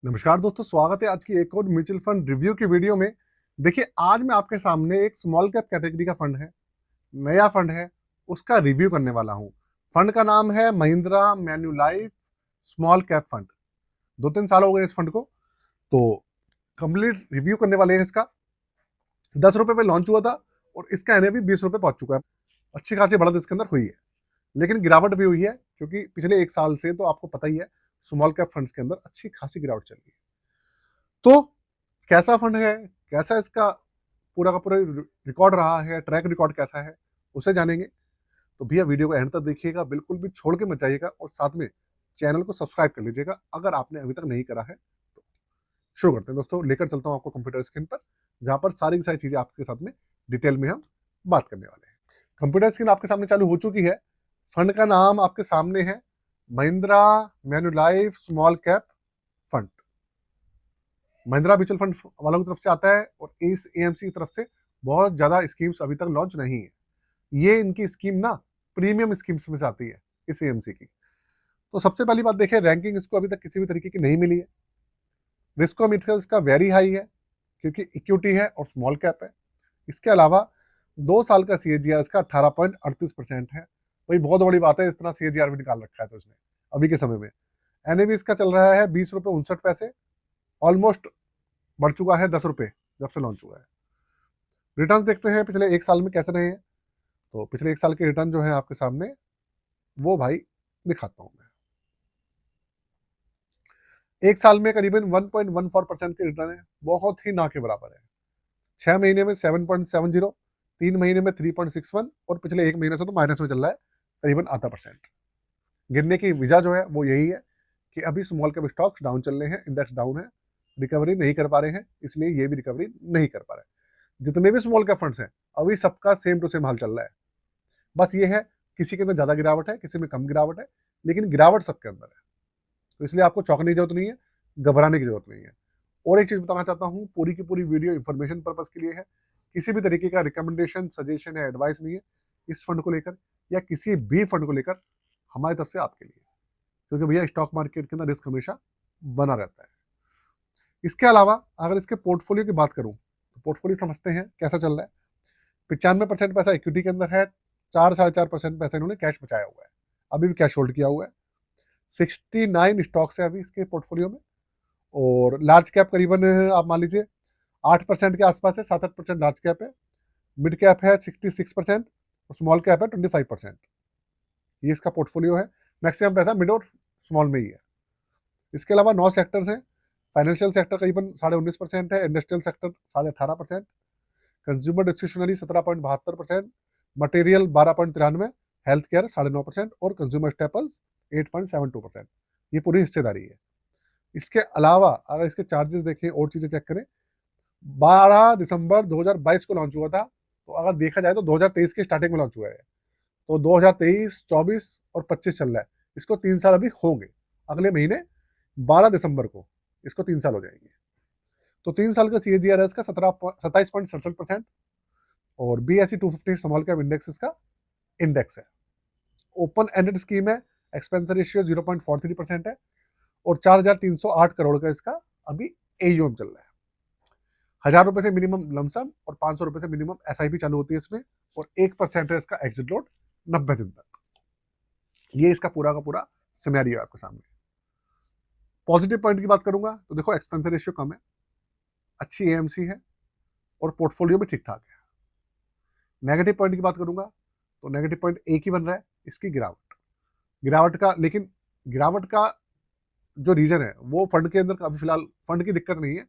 नमस्कार दोस्तों, स्वागत है आज की एक और म्यूचुअल फंड रिव्यू की वीडियो में। देखिए, आज मैं आपके सामने एक स्मॉल कैप कैटेगरी का फंड है, नया फंड है, उसका रिव्यू करने वाला हूँ। फंड का नाम है Mahindra Manulife small cap fund. 2-3 साल हो गए इस फंड को, तो कंप्लीट रिव्यू करने वाले हैं इसका। 10 रुपए पे लॉन्च हुआ था और इसका एनएवी 20 रुपए पहुंच चुका है। अच्छी खासी बढ़त इसके अंदर हुई है, लेकिन गिरावट भी हुई है क्योंकि पिछले 1 साल से तो आपको पता ही है स्मॉल कैप फंड्स के अंदर अच्छी खासी गिरावट चल रही है। तो कैसा फंड है, कैसा इसका पूरा का पूरा रिकॉर्ड रहा है, ट्रैक रिकॉर्ड कैसा है, उसे जानेंगे। तो भैया वीडियो को एंड तक देखिएगा, बिल्कुल भी छोड़ के मत जाइएगा और साथ में चैनल को सब्सक्राइब कर लीजिएगा अगर आपने अभी तक नहीं करा है तो। शुरू करते हैं दोस्तों, लेकर चलता हूँ आपको कंप्यूटर स्क्रीन पर, जहां पर सारी की सारी चीजें आपके साथ में डिटेल में हम बात करने वाले हैं। कंप्यूटर स्क्रीन आपके सामने चालू हो चुकी है। फंड का नाम आपके सामने है Mahindra Manulife small cap fund. Mahindra mutual fund वालों की तरफ से आता है और इस एएमसी की तरफ से बहुत ज्यादा स्कीम्स अभी तक लॉन्च नहीं है। ये इनकी स्कीम ना प्रीमियम स्कीम्स में से आती है इस एएमसी की। तो सबसे पहली बात देखें, रैंकिंग इसको अभी तक किसी भी तरीके की नहीं मिली है। रिस्क मीटर इसका वेरी हाई है क्योंकि इक्विटी है और स्मॉल कैप है। इसके अलावा 2 साल का सीएजीआर इसका 18.38% है। भाई बहुत बड़ी बात है, इतना सीएजीआर भी निकाल रखा है तो इसने अभी के समय में। एनएवी इसका चल रहा है 20 रुपए 59 पैसे, ऑलमोस्ट बढ़ चुका है 10 रुपए जब से लॉन्च हुआ है। रिटर्न्स देखते हैं पिछले 1 साल में कैसे रहे हैं। तो पिछले 1 साल के रिटर्न जो है आपके सामने, वो भाई दिखाता हूं मैं। 1 साल में करीबन 1.14% के रिटर्न है, बहुत ही ना के बराबर है। 6 महीने में 7.70, 3 महीने में 3.61 और पिछले 1 महीने से तो माइनस में चल रहा है करीबन आधा परसेंट। गिरने की वजह जो है वो यही है कि अभी स्मॉल कैप स्टॉक्स डाउन चल रहे हैं, इंडेक्स डाउन है, रिकवरी नहीं कर पा रहे हैं, इसलिए ये भी रिकवरी नहीं कर पा रहे हैं। जितने भी स्मॉल कैप फंड्स हैं अभी सबका सेम टू सेम हाल चल रहा है। बस ये है, किसी के अंदर ज्यादा गिरावट है, किसी में कम गिरावट है, लेकिन गिरावट सबके अंदर है। तो इसलिए आपको चौंकने की जरूरत नहीं है, घबराने की जरूरत नहीं है। और एक चीज बताना चाहता हूँ, पूरी की पूरी वीडियो इन्फॉर्मेशन पर्पज के लिए है, किसी भी तरीके का रिकमेंडेशन, सजेशन या एडवाइस नहीं है इस फंड को लेकर या किसी भी फंड को लेकर हमारी तरफ से आपके लिए। क्योंकि भैया स्टॉक मार्केट के अंदर रिस्क हमेशा बना रहता है। इसके अलावा अगर इसके पोर्टफोलियो की बात करूं तो पोर्टफोलियो समझते हैं कैसा चल रहा है। 95% पैसा इक्विटी के अंदर है, 4-4.5% पैसा इन्होंने कैश बचाया हुआ है, अभी भी कैश होल्ड किया हुआ है। 69 स्टॉक्स है अभी इसके पोर्टफोलियो में और लार्ज कैप करीबन आप मान लीजिए 8% के आसपास है, 7-8% लार्ज कैप है। मिड कैप है 66% और स्मॉल कैप है 25%। ये इसका पोर्टफोलियो है। मैक्सिमम पैसा मिड और स्मॉल में ही है। इसके अलावा 9 सेक्टर्स हैं। फाइनेंशियल सेक्टर करीबन 19.5% है, industrial sector 18.5%, consumer discretionary 17.72%, material 12.93, health care 9.5% और कंज्यूमर स्टेपल्स 8.72%। ये पूरी हिस्सेदारी है। इसके अलावा अगर इसके चार्जेस देखें और चीजें चेक करें, 12 दिसंबर 2022 को लॉन्च हुआ था, तो अगर देखा जाए तो 2023 के स्टार्टिंग में लॉन्च हुआ है। तो 2023, 24 और 25 चल रहा है, इसको 3 साल अभी होंगे। अगले महीने 12 दिसंबर को इसको 3 साल हो जाएंगे। तो 3 साल का सीएजीआर है इसका 27.67% और BSE 250 स्मॉल कैप इंडेक्स इसका इंडेक्स है। ओपन एंडेड स्कीम है, एक्सपेंस रेशियो 0.43% है और 4,308 करोड़ का इसका अभी एयूएम चल रहा है। 1,000 रुपए से मिनिमम लमसम और 500 रुपए से मिनिमम एसआईपी चालू होती है इसमें और 1% है इसका एग्जिट लोड 90 दिन तक। ये इसका पूरा का पूरा सिनेरियो है आपके सामने। पॉजिटिव पॉइंट की बात करूंगा तो देखो, एक्सपेंस रेशियो कम है, अच्छी एएमसी है और पोर्टफोलियो भी ठीक ठाक है। नेगेटिव पॉइंट की बात करूंगा तो नेगेटिव पॉइंट एक ही बन रहा है, इसकी गिरावट। गिरावट का लेकिन गिरावट का जो रीजन है वो फंड के अंदर अभी फिलहाल फंड की दिक्कत नहीं है,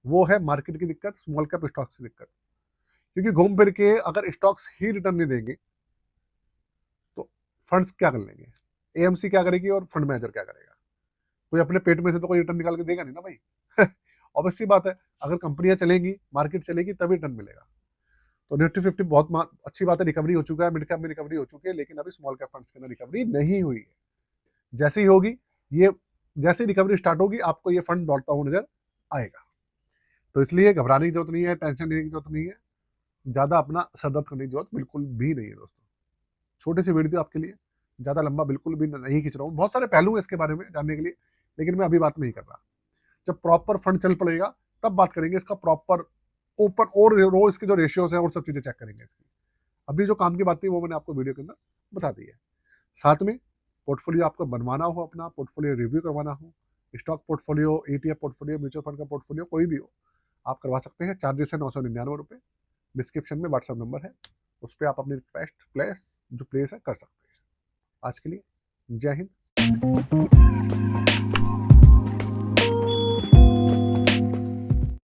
वो है मार्केट की दिक्कत, स्मॉल कैप स्टॉक्स की दिक्कत। क्योंकि घूम फिर के अगर स्टॉक्स ही रिटर्न नहीं देंगे तो फंड्स क्या कर लेंगे, एएमसी क्या करेगी और फंड मैनेजर क्या करेगा। कोई अपने पेट में से तो कोई रिटर्न निकाल के देगा नहीं ना भाई। ऑब्वियस सी बात है, अगर कंपनियां चलेंगी, मार्केट चलेगी तभी रिटर्न मिलेगा। तो निफ्टी 50 बहुत अच्छी बात है, रिकवरी हो चुका है, मिड कैप में रिकवरी हो चुकी है, लेकिन अभी स्मॉल कैप फंड्स के अंदर रिकवरी नहीं हुई है। जैसे ही होगी ये, जैसे रिकवरी स्टार्ट होगी आपको ये फंड दौड़ता हुआ नजर आएगा। तो इसलिए घबराने की जरूरत नहीं है, टेंशन लेने की जरूरत नहीं है, ज्यादा अपना सरदर्द करने की जरूरत बिल्कुल भी नहीं है दोस्तों। छोटी सी वीडियो आपके लिए, ज्यादा लंबा बिल्कुल भी नहीं खींच रहा हूँ। बहुत सारे पहलू है इसके बारे में जानने के लिए, लेकिन मैं अभी बात नहीं कर रहा। जब प्रॉपर फंड चल पड़ेगा तब बात करेंगे इसका प्रॉपर ओपन और रो इसके जो रेशियोज हैं और सब चीजें चेक करेंगे इसकी। अभी जो काम की बात थी वो मैंने आपको वीडियो के अंदर बता दी है। साथ में पोर्टफोलियो आपको बनवाना हो, अपना पोर्टफोलियो रिव्यू करवाना हो, stock portfolio, ETF portfolio, mutual fund का पोर्टफोलियो कोई भी हो, आप करवा सकते हैं। चार्जेस है 999 रुपये। डिस्क्रिप्शन में व्हाट्सएप नंबर है, उस पर आप अपनी रिक्वेस्ट प्लेस जो प्लेस है कर सकते हैं। आज के लिए जय हिंद।